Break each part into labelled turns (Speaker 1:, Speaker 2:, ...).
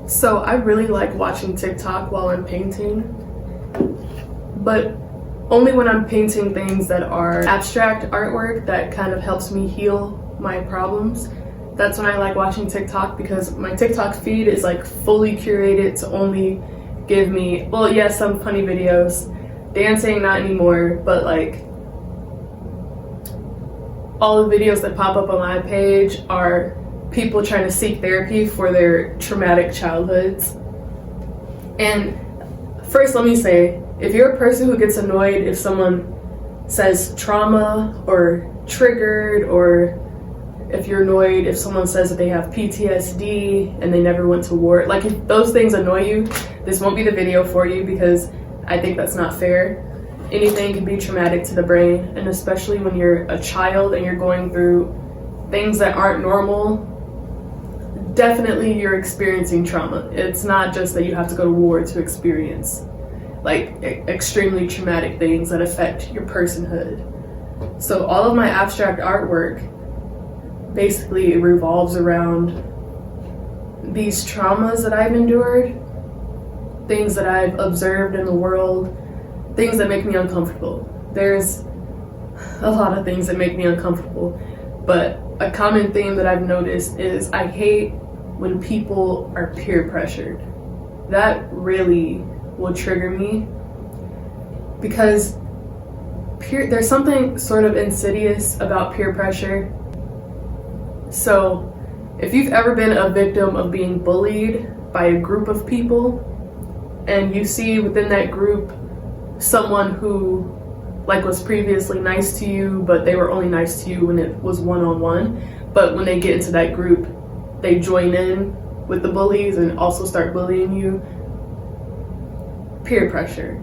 Speaker 1: So I really like watching TikTok while I'm painting, but only when I'm painting things that are abstract artwork that kind of helps me heal my problems. That's when I like watching TikTok, because my TikTok feed is like fully curated to only give me, well, yes, some funny videos, dancing, not anymore, but like all the videos that pop up on my page are people trying to seek therapy for their traumatic childhoods. And first, let me say, if you're a person who gets annoyed if someone says trauma or triggered, or if you're annoyed if someone says that they have PTSD and they never went to war, like if those things annoy you, this won't be the video for you, because I think that's not fair. Anything can be traumatic to the brain, and especially when you're a child and you're going through things that aren't normal, definitely you're experiencing trauma. It's not just that you have to go to war to experience like extremely traumatic things that affect your personhood. So all of my abstract artwork basically revolves around these traumas that I've endured, things that I've observed in the world, things that make me uncomfortable. There's a lot of things that make me uncomfortable, but a common theme that I've noticed is I hate when people are peer pressured. That really will trigger me, because there's something sort of insidious about peer pressure. So if you've ever been a victim of being bullied by a group of people, and you see within that group someone who like was previously nice to you, but they were only nice to you when it was one-on-one, but when they get into that group, they join in with the bullies and also start bullying you. Peer pressure.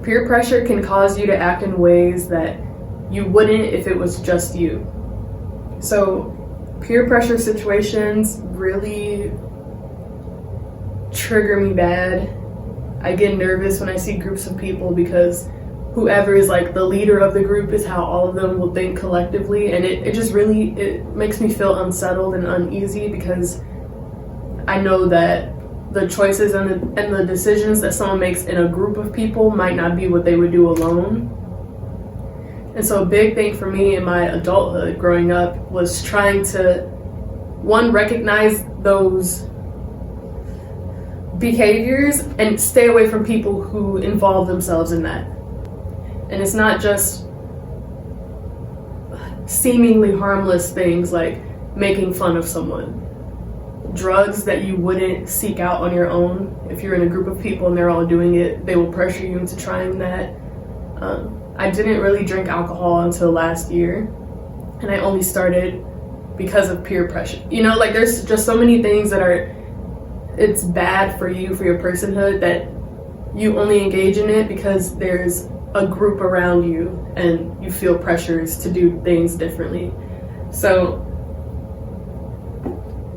Speaker 1: Peer pressure can cause you to act in ways that you wouldn't if it was just you. So peer pressure situations really trigger me bad. I get nervous when I see groups of people, because whoever is like the leader of the group is how all of them will think collectively, and it just really, it makes me feel unsettled and uneasy, because I know that the choices and the decisions that someone makes in a group of people might not be what they would do alone. And so a big thing for me in my adulthood growing up was trying to, one, recognize those behaviors and stay away from people who involve themselves in that. And it's not just seemingly harmless things like making fun of someone. Drugs that you wouldn't seek out on your own. If you're in a group of people and they're all doing it, they will pressure you into trying that. I didn't really drink alcohol until last year, and I only started because of peer pressure. You know, like there's just so many things that are, it's bad for you, for your personhood, that you only engage in it because there's a group around you and you feel pressures to do things differently. So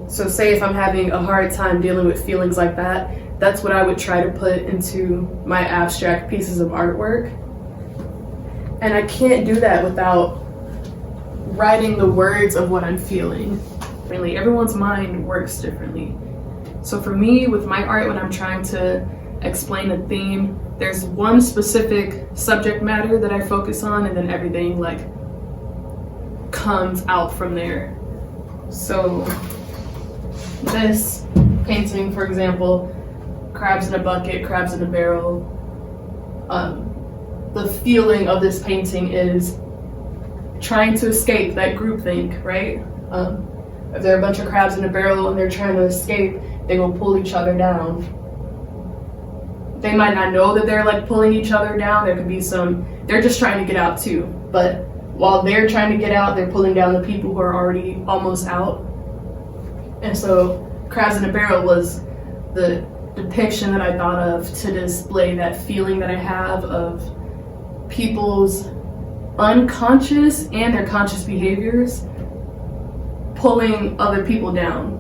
Speaker 1: say if I'm having a hard time dealing with feelings like that, that's what I would try to put into my abstract pieces of artwork. And I can't do that without writing the words of what I'm feeling. Really, everyone's mind works differently. So for me, with my art, when I'm trying to explain a theme, there's one specific subject matter that I focus on, and then everything like comes out from there. So this painting, for example, crabs in a bucket, crabs in a barrel. The feeling of this painting is trying to escape that groupthink, right? If there are a bunch of crabs in a barrel and they're trying to escape, they will pull each other down. They might not know that they're like pulling each other down. There could be they're just trying to get out too. But while they're trying to get out, they're pulling down the people who are already almost out. And so crabs in a barrel was the depiction that I thought of to display that feeling that I have of people's unconscious and their conscious behaviors pulling other people down,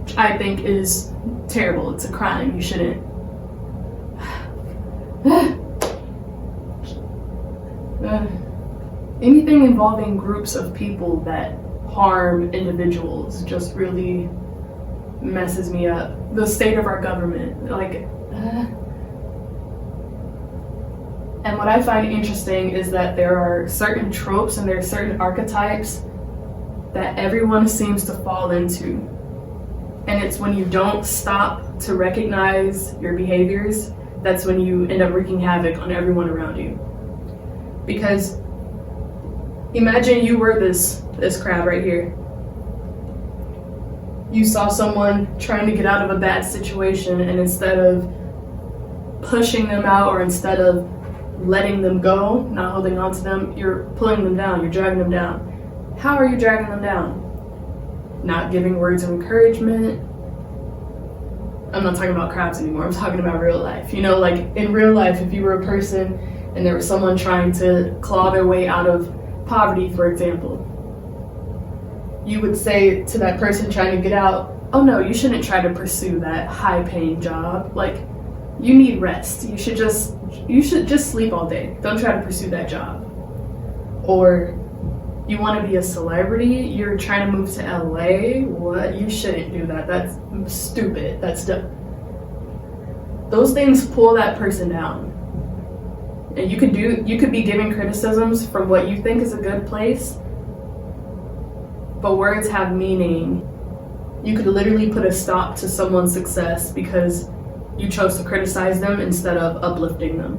Speaker 1: which I think is terrible. It's a crime. You shouldn't. Anything involving groups of people that harm individuals just really messes me up. The state of our government, like. And what I find interesting is that there are certain tropes and there are certain archetypes that everyone seems to fall into. And it's when you don't stop to recognize your behaviors, that's when you end up wreaking havoc on everyone around you. Because imagine you were this crab right here. You saw someone trying to get out of a bad situation, and instead of pushing them out or instead of letting them go, not holding on to them, you're pulling them down, you're dragging them down. How are you dragging them down? Not giving words of encouragement. I'm not talking about crabs anymore, I'm talking about real life. You know, like in real life, if you were a person and there was someone trying to claw their way out of poverty, for example, you would say to that person trying to get out, oh no, you shouldn't try to pursue that high-paying job. Like, you need rest. You should just sleep all day. Don't try to pursue that job. Or you want to be a celebrity, you're trying to move to LA, what? You shouldn't do that. That's stupid. That's dumb. Those things pull that person down. And you could be giving criticisms from what you think is a good place, but words have meaning. You could literally put a stop to someone's success because you chose to criticize them instead of uplifting them.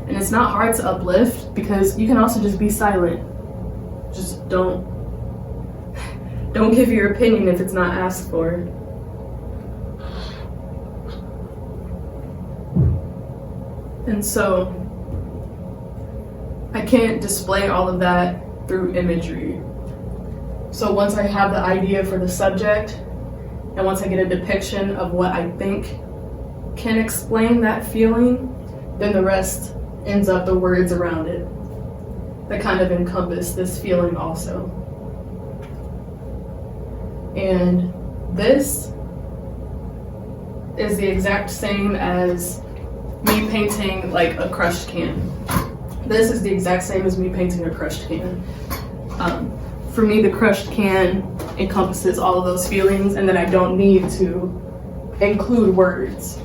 Speaker 1: And it's not hard to uplift because you can also just be silent. Just don't give your opinion if it's not asked for. And so I can't display all of that through imagery. So once I have the idea for the subject, and once I get a depiction of what I think can explain that feeling, then the rest ends up the words around it that kind of encompass this feeling also. And this is the exact same as me painting like a crushed can. This is the exact same as me painting a crushed can. For me, the crushed can encompasses all of those feelings, and then I don't need to include words.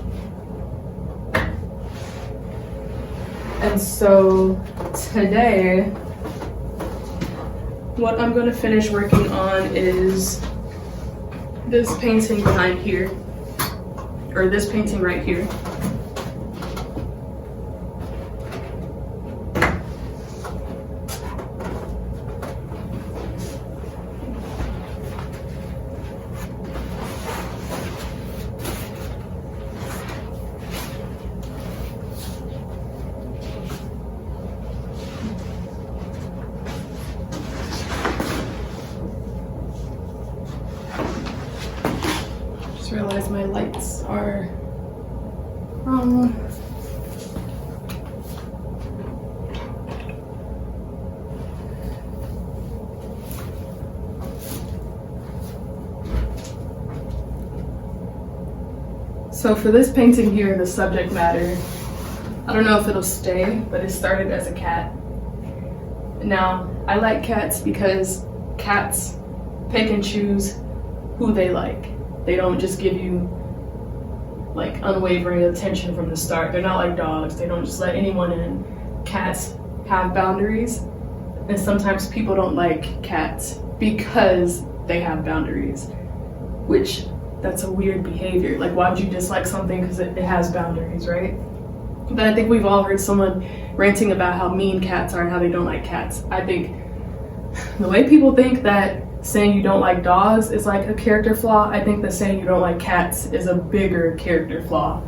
Speaker 1: And so today, what I'm going to finish working on is this painting behind here, or this painting right here. Realize my lights are wrong. So for this painting here, the subject matter, I don't know if it'll stay, but it started as a cat. Now, I like cats because cats pick and choose who they like. They don't just give you like unwavering attention from the start. They're not like dogs. They don't just let anyone in. Cats have boundaries, and sometimes people don't like cats because they have boundaries, which that's a weird behavior. Like, why would you dislike something because it has boundaries, right? But I think we've all heard someone ranting about how mean cats are and how they don't like cats. I think the way people think that saying you don't like dogs is like a character flaw, I think that saying you don't like cats is a bigger character flaw.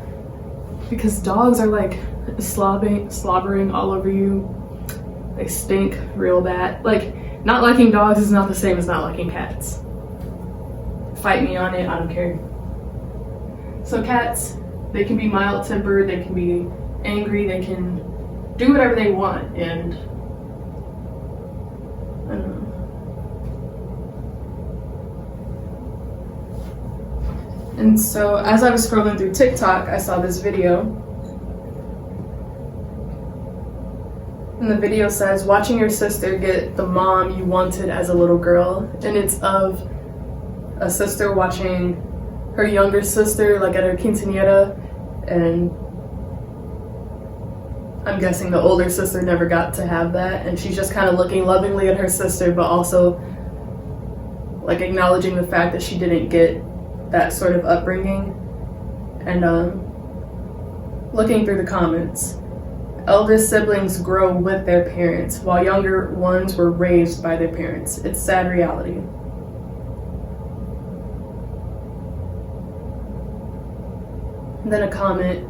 Speaker 1: Because dogs are like slobbering all over you. They stink real bad. Like, not liking dogs is not the same as not liking cats. Fight me on it, I don't care. So cats, they can be mild-tempered, they can be angry, they can do whatever they want, and I don't know. And so as I was scrolling through TikTok, I saw this video. And the video says, watching your sister get the mom you wanted as a little girl. And it's of a sister watching her younger sister, like at her quinceañera, and I'm guessing the older sister never got to have that, and she's just kind of looking lovingly at her sister, but also like acknowledging the fact that she didn't get that sort of upbringing. And looking through the comments, eldest siblings grow with their parents, while younger ones were raised by their parents. It's sad reality. And then a comment,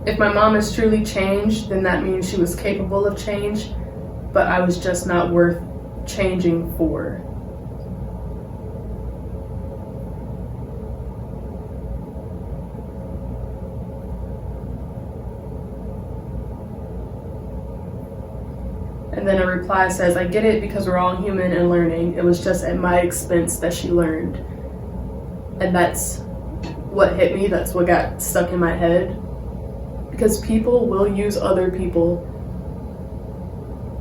Speaker 1: if my mom has truly changed, then that means she was capable of change, but I was just not worth changing for. And then a reply says, I get it because we're all human and learning. It was just at my expense that she learned. And that's what hit me. That's what got stuck in my head. Because people will use other people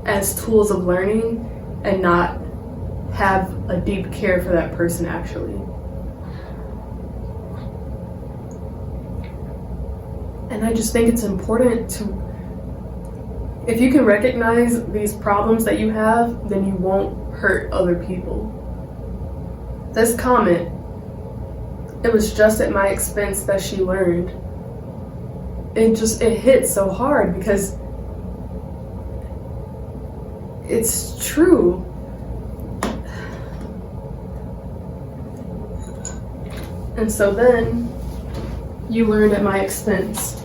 Speaker 1: as tools of learning and not have a deep care for that person actually. And I just think it's important to, if you can recognize these problems that you have, then you won't hurt other people. This comment, it was just at my expense that she learned. It hit so hard because it's true. And so then you learned at my expense.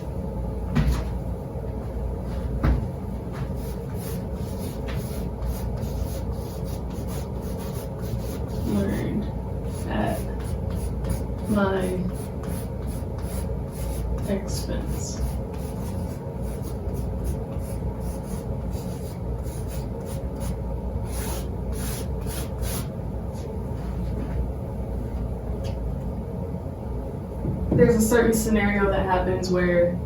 Speaker 1: Learned at my expense. There's a certain scenario that happens where,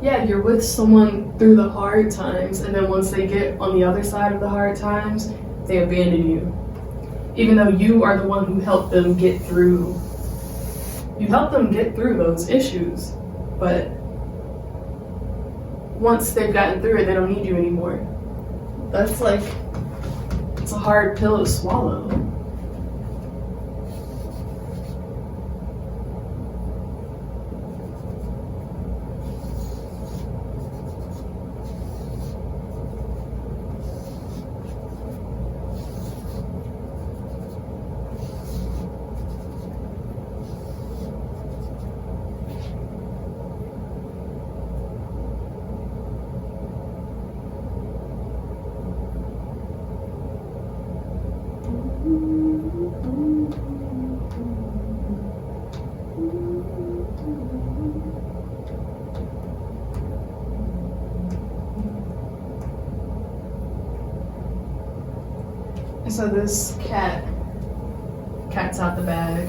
Speaker 1: yeah, you're with someone through the hard times, and then once they get on the other side of the hard times, they abandon you. Even though you are the one who helped them get through. You helped them get through those issues, but once they've gotten through it, they don't need you anymore. That's like, it's a hard pill to swallow. So this cat's out the bag.